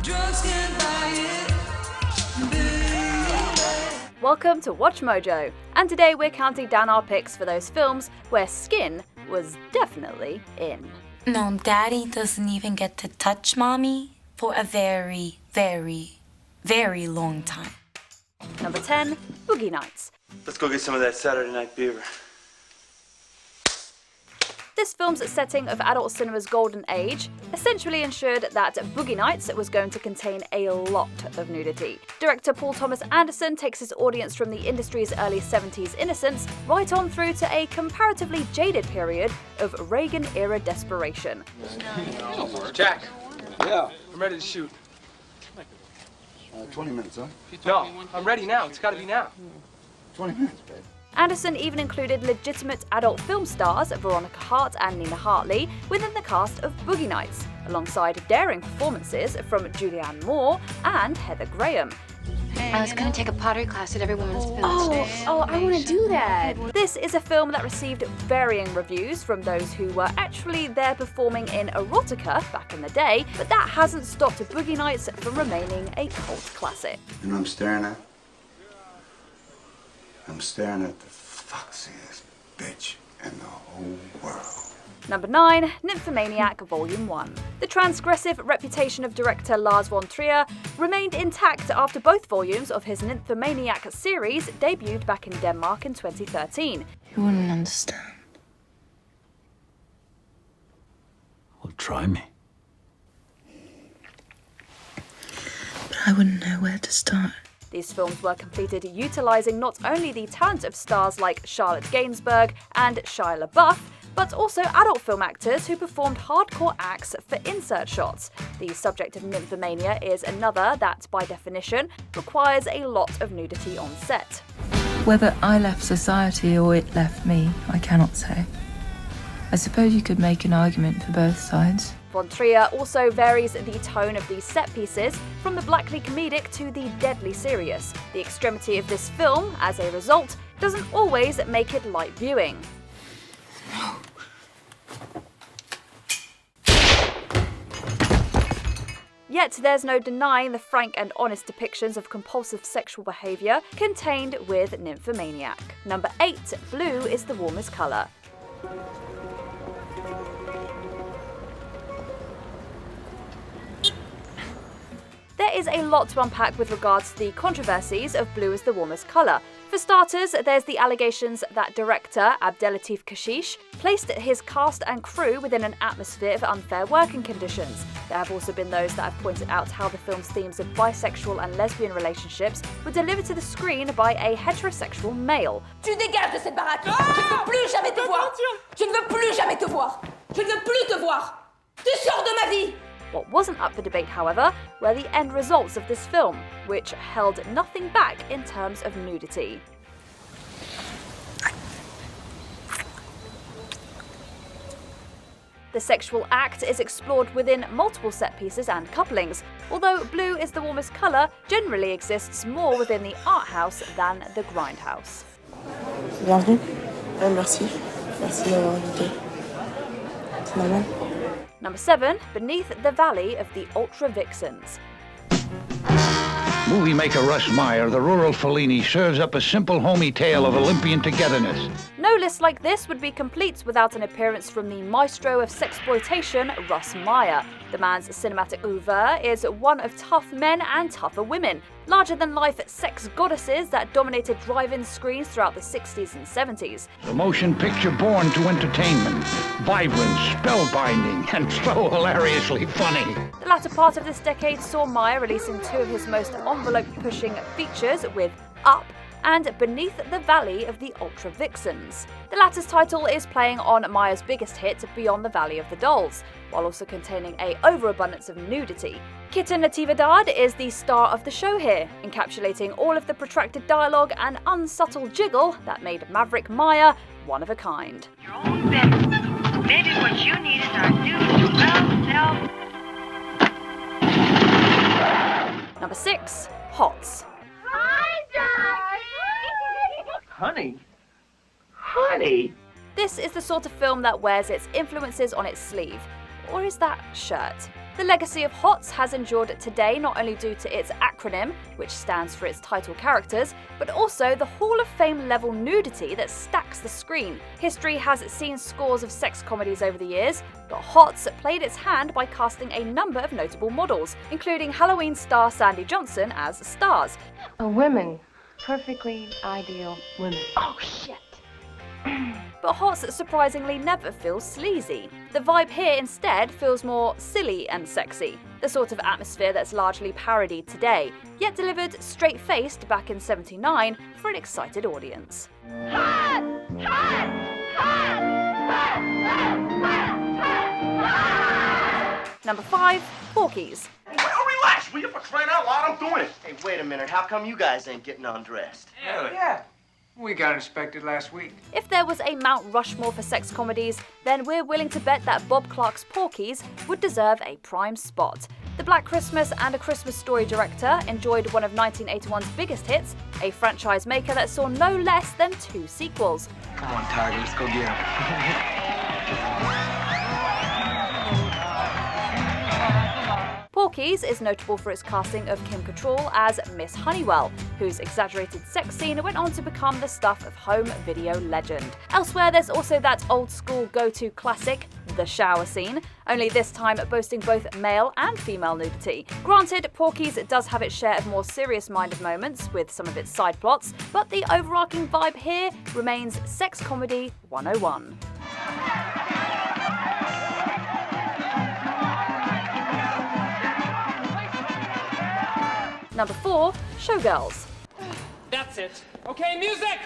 Drugs can buy it, baby. Welcome to Watch Mojo, and today we're counting down our picks for those films where skin was definitely in. No, Daddy doesn't even get to touch Mommy for a very, very, very long time. Number 10, Boogie Nights. Let's go get some of that Saturday Night Fever. This film's setting of adult cinema's golden age essentially ensured that Boogie Nights was going to contain a lot of nudity. Director Paul Thomas Anderson takes his audience from the industry's early 70s innocence right on through to a comparatively jaded period of Reagan-era desperation. Jack, Yeah, I'm ready to shoot. 20 minutes, huh? No, I'm ready now. It's gotta be now. 20 minutes, babe. Anderson even included legitimate adult film stars Veronica Hart and Nina Hartley within the cast of Boogie Nights, alongside daring performances from Julianne Moore and Heather Graham. I was going to take a pottery class at every woman's film. I want to do that. This is a film that received varying reviews from those who were actually there performing in Erotica back in the day, but that hasn't stopped Boogie Nights from remaining a cult classic. You know what I'm staring at? I'm staring at the foxiest bitch in the whole world. Number 9, Nymphomaniac Volume 1. The transgressive reputation of director Lars von Trier remained intact after both volumes of his Nymphomaniac series debuted back in Denmark in 2013. You wouldn't understand. Well, try me. But I wouldn't know where to start. These films were completed utilising not only the talent of stars like Charlotte Gainsbourg and Shia LaBeouf, but also adult film actors who performed hardcore acts for insert shots. The subject of nymphomania is another that, by definition, requires a lot of nudity on set. Whether I left society or it left me, I cannot say. I suppose you could make an argument for both sides. Von Trier also varies the tone of these set pieces from the blackly comedic to the deadly serious. The extremity of this film, as a result, doesn't always make it light viewing. Yet there's no denying the frank and honest depictions of compulsive sexual behaviour contained with Nymphomaniac. Number 8, Blue is the Warmest Colour. There is a lot to unpack with regards to the controversies of Blue is the Warmest Colour. For starters, there's the allegations that director Abdelatif Kechiche placed his cast and crew within an atmosphere of unfair working conditions. There have also been those that have pointed out how the film's themes of bisexual and lesbian relationships were delivered to the screen by a heterosexual male. Tu dégages de cette baraque! Je ne veux plus jamais te voir! Je ne veux plus jamais te voir! Je ne veux plus te voir! Tu sors de ma vie! What wasn't up for debate, however, were the end results of this film, which held nothing back in terms of nudity. The sexual act is explored within multiple set pieces and couplings, although Blue is the Warmest Colour generally exists more within the art house than the grindhouse. Bienvenue. Merci. Merci d'avoir invité. C'est normal. Number 7, Beneath the Valley of the Ultra Vixens. Movie maker Russ Meyer, the rural Fellini, serves up a simple, homey tale of Olympian togetherness. No list like this would be complete without an appearance from the maestro of sexploitation, Russ Meyer. The man's cinematic oeuvre is one of tough men and tougher women, larger-than-life sex goddesses that dominated drive-in screens throughout the 60s and 70s. A motion picture born to entertainment, vibrant, spellbinding, and so hilariously funny. The latter part of this decade saw Meyer releasing 2 of his most envelope-pushing features with Up and Beneath the Valley of the Ultra Vixens. The latter's title is playing on Meyer's biggest hit, Beyond the Valley of the Dolls, while also containing an overabundance of nudity. Kita Natividad is the star of the show here, encapsulating all of the protracted dialogue and unsubtle jiggle that made Maverick Meyer one of a kind. Your own best. Maybe what you need is our new well-self. Number 6, Hots. Honey? Honey? This is the sort of film that wears its influences on its sleeve. Or is that shirt? The legacy of HOTS has endured today not only due to its acronym, which stands for its title characters, but also the Hall of Fame level nudity that stacks the screen. History has seen scores of sex comedies over the years, but HOTS played its hand by casting a number of notable models, including Halloween star Sandy Johnson as stars. Women. Perfectly ideal women. Oh, shit. But HOTS surprisingly never feels sleazy. The vibe here instead feels more silly and sexy, the sort of atmosphere that's largely parodied today, yet delivered straight-faced back in '79 for an excited audience. Number 5, Porky's. Relax, will you? For crying out loud, I'm doing it. Hey, wait a minute. How come you guys ain't getting undressed? Yeah. We got inspected last week. If there was a Mount Rushmore for sex comedies, then we're willing to bet that Bob Clark's Porky's would deserve a prime spot. The Black Christmas and A Christmas Story director enjoyed one of 1981's biggest hits, a franchise maker that saw no less than 2 sequels. Come on, Tiger, let's go get him. Porky's is notable for its casting of Kim Cattrall as Miss Honeywell, whose exaggerated sex scene went on to become the stuff of home video legend. Elsewhere, there's also that old-school go-to classic, the shower scene, only this time boasting both male and female nudity. Granted, Porky's does have its share of more serious-minded moments with some of its side plots, but the overarching vibe here remains sex comedy 101. Number 4, Showgirls. That's it. Okay, music!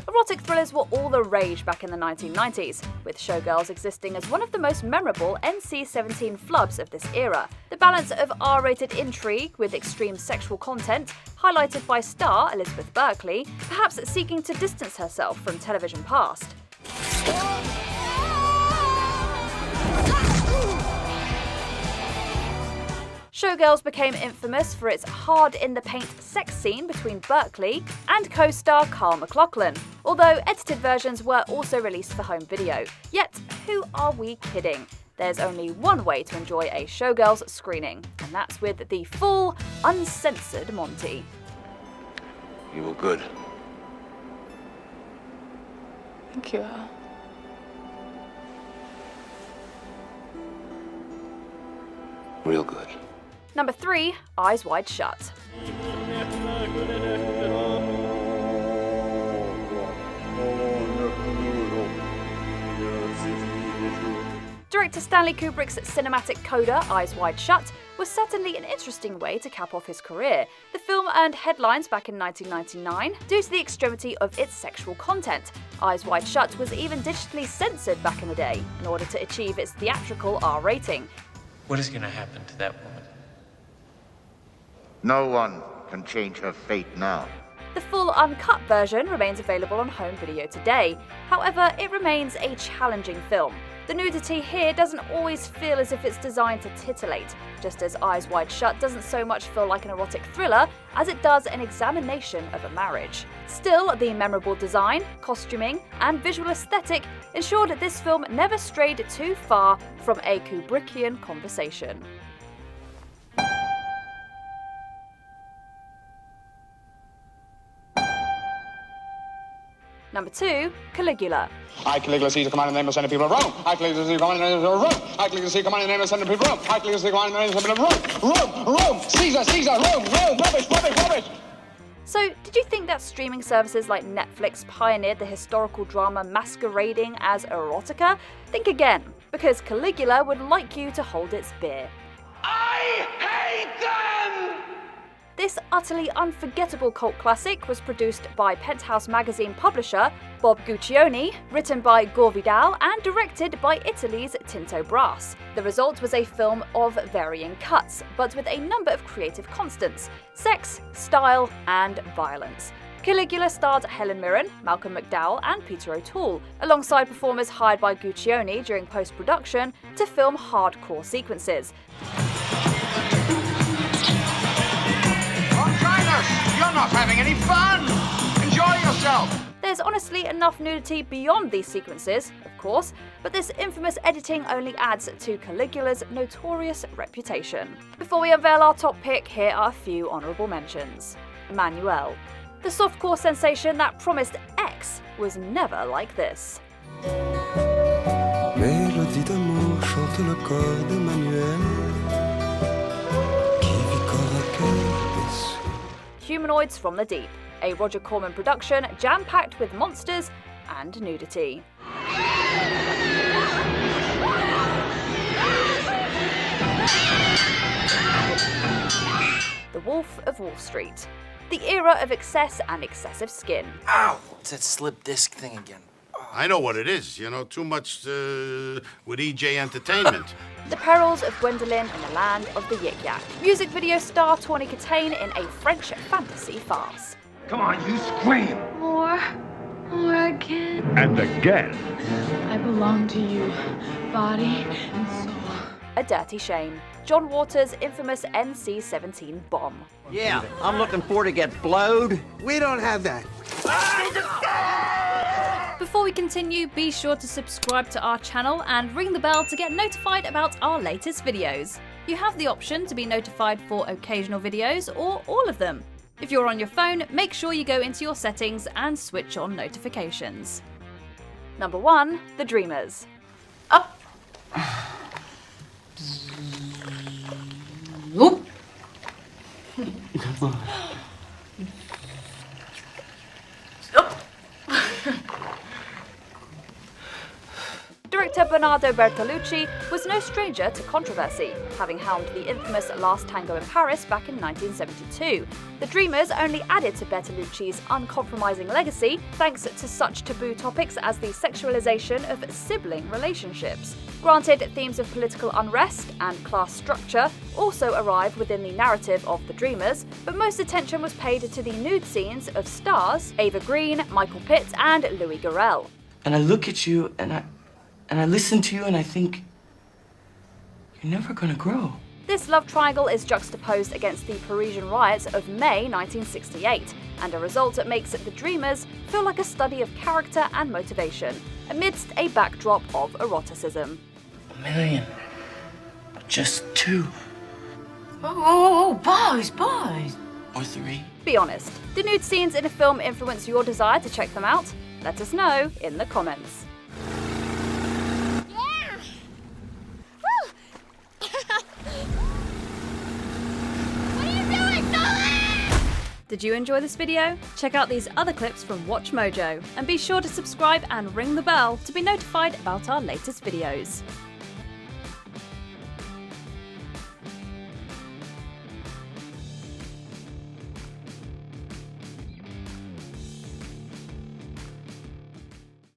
Erotic thrillers were all the rage back in the 1990s, with Showgirls existing as one of the most memorable NC-17 flubs of this era. The balance of R-rated intrigue with extreme sexual content, highlighted by star Elizabeth Berkley, perhaps seeking to distance herself from television past. Showgirls became infamous for its hard-in-the-paint sex scene between Berkley and co-star Carl MacLachlan, although edited versions were also released for home video. Yet, who are we kidding? There's only one way to enjoy a Showgirls screening, and that's with the full, uncensored Monty. You were good. Thank you, Al. Real good. Number 3, Eyes Wide Shut. Director Stanley Kubrick's cinematic coda, Eyes Wide Shut, was certainly an interesting way to cap off his career. The film earned headlines back in 1999 due to the extremity of its sexual content. Eyes Wide Shut was even digitally censored back in the day in order to achieve its theatrical R rating. What is going to happen to that woman? No one can change her fate now. The full uncut version remains available on home video today. However, it remains a challenging film. The nudity here doesn't always feel as if it's designed to titillate, just as Eyes Wide Shut doesn't so much feel like an erotic thriller as it does an examination of a marriage. Still, the memorable design, costuming, and visual aesthetic ensured that this film never strayed too far from a Kubrickian conversation. Number 2, Caligula. I, Caligula, Caesar, command in the name of sending people of Rome. I, Caligula, Caesar, command in the name of Rome. I, Caligula, Caesar, command in the name of sending people of Rome. I, Caligula, Caesar, command in the name of sending people of Rome. Rome, Caesar, Caesar, Rome, rubbish, rubbish, rubbish. So, did you think that streaming services like Netflix pioneered the historical drama masquerading as erotica? Think again, because Caligula would like you to hold its beer. I hate them! This utterly unforgettable cult classic was produced by Penthouse magazine publisher Bob Guccione, written by Gore Vidal, and directed by Italy's Tinto Brass. The result was a film of varying cuts, but with a number of creative constants: sex, style, and violence. Caligula starred Helen Mirren, Malcolm McDowell, and Peter O'Toole, alongside performers hired by Guccione during post-production to film hardcore sequences. You're not having any fun! Enjoy yourself! There's honestly enough nudity beyond these sequences, of course, but this infamous editing only adds to Caligula's notorious reputation. Before we unveil our top pick, here are a few honourable mentions. Emmanuel. The softcore sensation that promised X was never like this. Mélodie d'amour chante le corps d'Emmanuel qui vit corps à cœur déçu. Humanoids from the Deep, a Roger Corman production jam-packed with monsters and nudity. The Wolf of Wall Street, the era of excess and excessive skin. Ow! It's that slip disc thing again. I know what it is, you know, too much with EJ Entertainment. The Perils of Gwendoline in the Land of the Yik Yak. Music video star Tawny Katane in a French fantasy farce. Come on, you scream! More again. And again. I belong to you, body and soul. A Dirty Shame. John Waters' infamous NC-17 bomb. Yeah, I'm looking for to get blowed. We don't have that. Before we continue, be sure to subscribe to our channel and ring the bell to get notified about our latest videos. You have the option to be notified for occasional videos or all of them. If you're on your phone, make sure you go into your settings and switch on notifications. Number 1, The Dreamers. Up. Whoop. Director Bernardo Bertolucci was no stranger to controversy, having helmed the infamous Last Tango in Paris back in 1972. The Dreamers only added to Bertolucci's uncompromising legacy thanks to such taboo topics as the sexualization of sibling relationships. Granted, themes of political unrest and class structure also arrive within the narrative of The Dreamers, but most attention was paid to the nude scenes of stars Ava Green, Michael Pitt, and Louis Garrel. And I look at you and I listen to you and I think, you're never gonna grow. This love triangle is juxtaposed against the Parisian riots of May 1968, and a result that makes The Dreamers feel like a study of character and motivation, amidst a backdrop of eroticism. 1 million. But just 2. Oh, boys. Or 3. Be honest, do nude scenes in a film influence your desire to check them out? Let us know in the comments. Did you enjoy this video? Check out these other clips from WatchMojo, and be sure to subscribe and ring the bell to be notified about our latest videos.